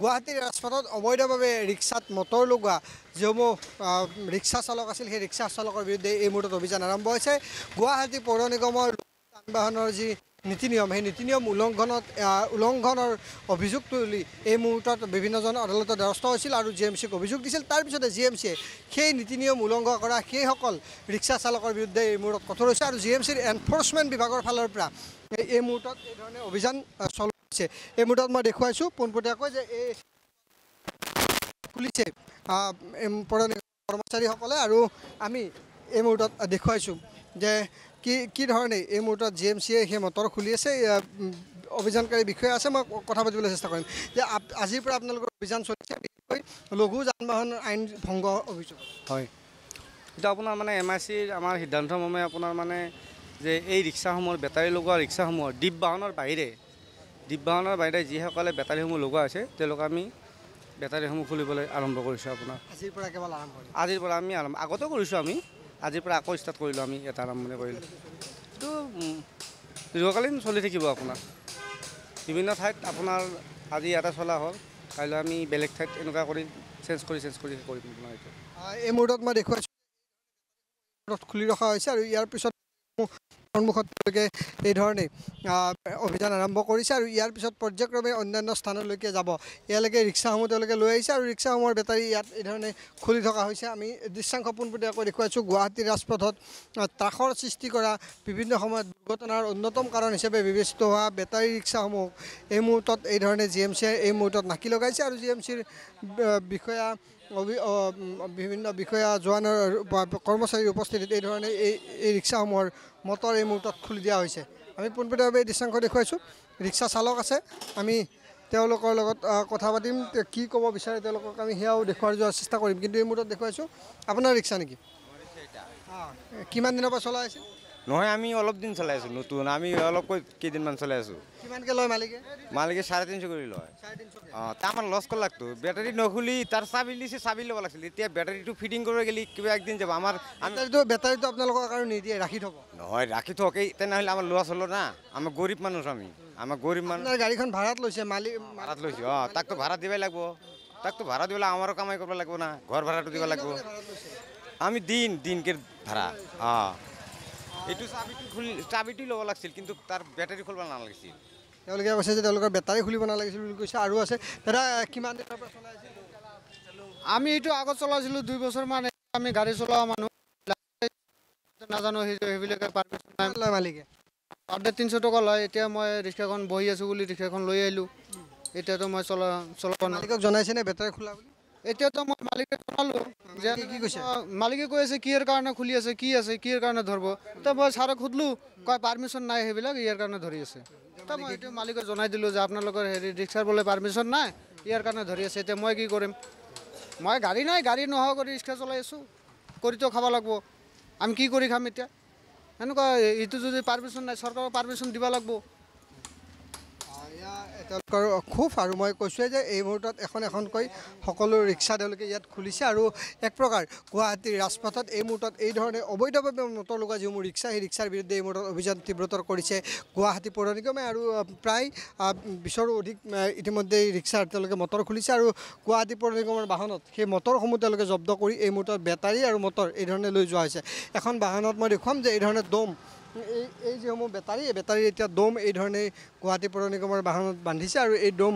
গুৱাহাটীৰ ৰাজপথত অবৈধভাৱে ৰিক্সাত মটৰ লগোৱা যিসমূহ ৰিক্সা চালক আছিল সেই ৰিক্সা চালকৰ বিৰুদ্ধে এই মুহূৰ্তত অভিযান আৰম্ভ হৈছে। গুৱাহাটী পৌৰ নিগমৰ যান বাহনৰ যি নীতি নিয়ম সেই নীতি নিয়ম উলংঘনৰ অভিযোগ তুলি এই মুহূৰ্তত বিভিন্নজন আদালতৰ দ্বাৰস্থ হৈছিল আৰু GMCক অভিযোগ দিছিল। তাৰপিছতে GMCয়ে সেই নীতি নিয়ম উলংঘন কৰা সেইসকল ৰিক্সা চালকৰ বিৰুদ্ধে এই মুহূৰ্তত কঠোৰ হৈছে আৰু GMCৰ এনফৰ্চমেণ্ট বিভাগৰ ফালৰ পৰা এই মুহূৰ্তত এই ধৰণে অভিযান চলাইছে। এই মুহূৰ্তত মই দেখুৱাইছোঁ পোনপটীয়াকৈ যে এই খুলিছে পৌৰ কৰ্মচাৰীসকলে আৰু আমি এই মুহূৰ্তত দেখুৱাইছোঁ যে কি ধৰণে এই মুহূৰ্তত GMCয়ে সেই মটৰ খুলি আছে। অভিযানকাৰী বিষয়া আছে, মই কথা পাতিবলৈ চেষ্টা কৰিম যে আজিৰ পৰা আপোনালোকৰ অভিযান চলিছে বিশেষকৈ লঘু যান বাহন আইন ভংগ অভিযোগ। হয়, এতিয়া আপোনাৰ মানে MICৰ আমাৰ সিদ্ধান্ত মৰ্মে আপোনাৰ মানে যে এই ৰিক্সাসমূহৰ বেটাৰী লগোৱা ৰিক্সাসমূহৰ দ্বীপ বাহনৰ বাহিৰে যিসকলে বেটাৰীসমূহ লগোৱা হৈছে তেওঁলোকক আমি বেটাৰীসমূহ খুলিবলৈ আৰম্ভ কৰিছোঁ। আপোনাৰ আজিৰ পৰা কেৱল আৰম্ভ আজিৰ পৰা আমি আগতেও কৰিছোঁ, আমি আজিৰ পৰা আকৌ ষ্টাৰ্ট কৰিলোঁ, আমি এটা আৰম্ভণি কৰিলোঁ। এইটো দীৰ্ঘকালীন চলি থাকিব। আপোনাৰ বিভিন্ন ঠাইত আপোনাৰ আজি ইয়াতে চলা হ'ল, কাইলৈ আমি বেলেগ ঠাইত এনেকুৱা কৰি চেঞ্জ কৰি কৰিম আপোনাৰ এইটো। এই মুহূৰ্তত মই দেখুৱাইছোঁ খুলি ৰখা হৈছে আৰু ইয়াৰ পিছত সন্মুখত তেওঁলোকে এই ধৰণে অভিযান আৰম্ভ কৰিছে আৰু ইয়াৰ পিছত পৰ্যায়ক্ৰমে অন্যান্য স্থানলৈকে যাব। ইয়ালৈকে ৰিক্সাসমূহ তেওঁলোকে লৈ আহিছে আৰু ৰিক্সাসমূহৰ বেটাৰী ইয়াত এই ধৰণে খুলি থকা হৈছে। আমি দৃশ্যাংশ পোনপটীয়াকৈ দেখুৱাইছোঁ। গুৱাহাটীৰ ৰাজপথত ত্ৰাসৰ সৃষ্টি কৰা বিভিন্ন সময়ত দুৰ্ঘটনাৰ অন্যতম কাৰণ হিচাপে বিবেচিত হোৱা বেটাৰী ৰিক্সাসমূহ এই মুহূৰ্তত এই ধৰণে GMCয়ে এই মুহূৰ্তত নাকি লগাইছে আৰু GMCৰ বিষয়া বিভিন্ন বিষয়া জোৱানৰ কৰ্মচাৰীৰ উপস্থিতিত এই ধৰণে এই ৰিক্সাসমূহৰ মটৰ এই মুহূৰ্তত খুলি দিয়া হৈছে। আমি পোনপটীয়াভাৱে এই দৃশ্যাংশ দেখুৱাইছোঁ। ৰিক্সা চালক আছে, আমি তেওঁলোকৰ লগত কথা পাতিম, কি ক'ব বিচাৰে তেওঁলোকক আমি সেয়াও দেখুৱাই যোৱাৰ চেষ্টা কৰিম। কিন্তু এই মুহূৰ্তত দেখুৱাইছোঁ আপোনাৰ ৰিক্সা নেকি? কিমান দিনৰ পৰা চলাই আছিল? নহয়, আমি অলপ দিন চলাই আছোঁ, নতুন আমি অলপ কেইদিনমান চলাই আছোঁ। কিমানকৈ লয় মালিকে? 350 কৰি লয়। তাৰ আমাৰ লছ লাগতো, বেটাৰী নখুলি তাৰ চাবি দিছে, চাবি ল'ব লাগিছিল। এতিয়া বেটাৰীটো ফিটিং কৰিব গ'লে কিবা একদিন যাব। আমাৰ বেটাৰীটো আপোনালোকৰ কাৰণে নিদিয়ে, ৰাখি থ'ব? নহয়, ৰাখি থওক, তেনেহ'লে আমাৰ লছ হ'ল না। আমাৰ গৰীব মানুহ, আমাৰ গৰীব মানুহ। গাড়ীখন ভাড়াত লৈছে, ভাড়াত লৈছোঁ। তাকতো ভাড়া দিবই লাগিব, আমাৰো কামাই কৰিব লাগিব না, ঘৰ ভাড়াটো দিব লাগিব। আমি দিনকে ভাড়া। এইটো চাবিটো ল'ব লাগিছিল, কিন্তু তাৰ বেটাৰী খুলিব নালাগিছিল। তেওঁলোকে কৈছে যে তেওঁলোকৰ বেটাৰী খুলিব নালাগিছিল বুলি কৈছে। আৰু আছে দাদা, কিমান দিনৰ পৰা চলাই আছে? আমি এইটো আগত চলাইছিলোঁ 2 বছৰমান। আমি গাড়ী চলোৱা মানুহ নাজানো, সেইবিলাকে পাৰ্মিশ্যন নাই লয় মালিকে। 350 টকা লয়। এতিয়া মই ৰিক্সাখন বহি আছোঁ বুলি ৰিক্সাখন লৈ আহিলোঁ। এতিয়াতো মই চলাব মালিকক জনাইছেনে বেটাৰী খোলা বুলি? এতিয়াতো মই মালিকে জনালোঁ যে কি কৈছে? মালিকে কৈ আছে কিহৰ কাৰণে খুলি আছে, কিহৰ কাৰণে ধৰিব। তো মই ছাৰক সুধিলোঁ, কয় পাৰ্মিশ্যন নাই, সেইবিলাক ইয়াৰ কাৰণে ধৰি আছে। তো মই এইটো মালিকক জনাই দিলোঁ যে আপোনালোকৰ ৰিক্সাৰ বোলে পাৰ্মিশ্যন নাই, ইয়াৰ কাৰণে ধৰি আছে। এতিয়া মই কি কৰিম? মই গাড়ী নাই, গাড়ী নোহোৱা কৰি ৰিক্সা চলাই আছোঁ, কৰিতো খাব লাগিব। আমি কি কৰি খাম এতিয়া? এনেকুৱা এইটো যদি পাৰ্মিশ্যন নাই, চৰকাৰৰ পাৰ্মিশ্যন দিব লাগিব। তেওঁলোকৰ ক্ষোভ, আৰু মই কৈছোঁৱে যে এই মুহূৰ্তত এখনকৈ সকলো ৰিক্সা তেওঁলোকে ইয়াত খুলিছে আৰু এক প্ৰকাৰ গুৱাহাটীৰ ৰাজপথত এই মুহূৰ্তত এই ধৰণে অবৈধভাৱে মটৰ লগোৱা যিসমূহ ৰিক্সা, সেই ৰিক্সাৰ বিৰুদ্ধে এই মুহূৰ্তত অভিযান তীব্ৰতৰ কৰিছে গুৱাহাটী পৌৰ নিগমে। আৰু প্ৰায় 20ৰো অধিক ইতিমধ্যে এই ৰিক্সাৰ তেওঁলোকে মটৰ খুলিছে আৰু গুৱাহাটী পৌৰ নিগমৰ বাহনত সেই মটৰসমূহ তেওঁলোকে জব্দ কৰি এই মুহূৰ্তত বেটাৰী আৰু মটৰ এই ধৰণে লৈ যোৱা হৈছে। এখন বাহনত মই দেখুৱাম যে এই ধৰণে দম, এই যিসমূহ বেটাৰী এতিয়া দম এই ধৰণে গুৱাহাটী পৌৰ নিগমৰ বাহনত বান্ধিছে আৰু এই দম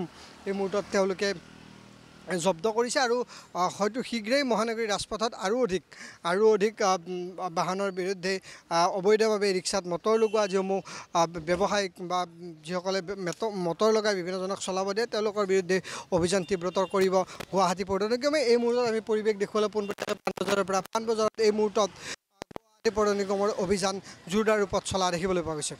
এই মুহূৰ্তত তেওঁলোকে জব্দ কৰিছে। আৰু হয়তো শীঘ্ৰেই মহানগৰীৰ ৰাজপথত আৰু অধিক বাহনৰ বিৰুদ্ধে অবৈধভাৱে ৰিক্সাত মটৰ লগোৱা যিসমূহ ব্যৱসায়িক বা যিসকলে মটৰ লগাই বিভিন্নজনক চলাব দিয়ে তেওঁলোকৰ বিৰুদ্ধে অভিযান তীব্ৰতৰ কৰিব গুৱাহাটী পৌৰ নিগমে। এই মুহূৰ্তত আমি পৰিৱেশ দেখুৱালে পোনপটীয়াকৈ পাণবজাৰৰ পৰা পাণবজাৰত এই মুহূৰ্তত গুৱাহাটী পৌৰ নিগমৰ অভিযান জোৰদাৰ ৰূপত চলা দেখিবলৈ পোৱা গৈছে।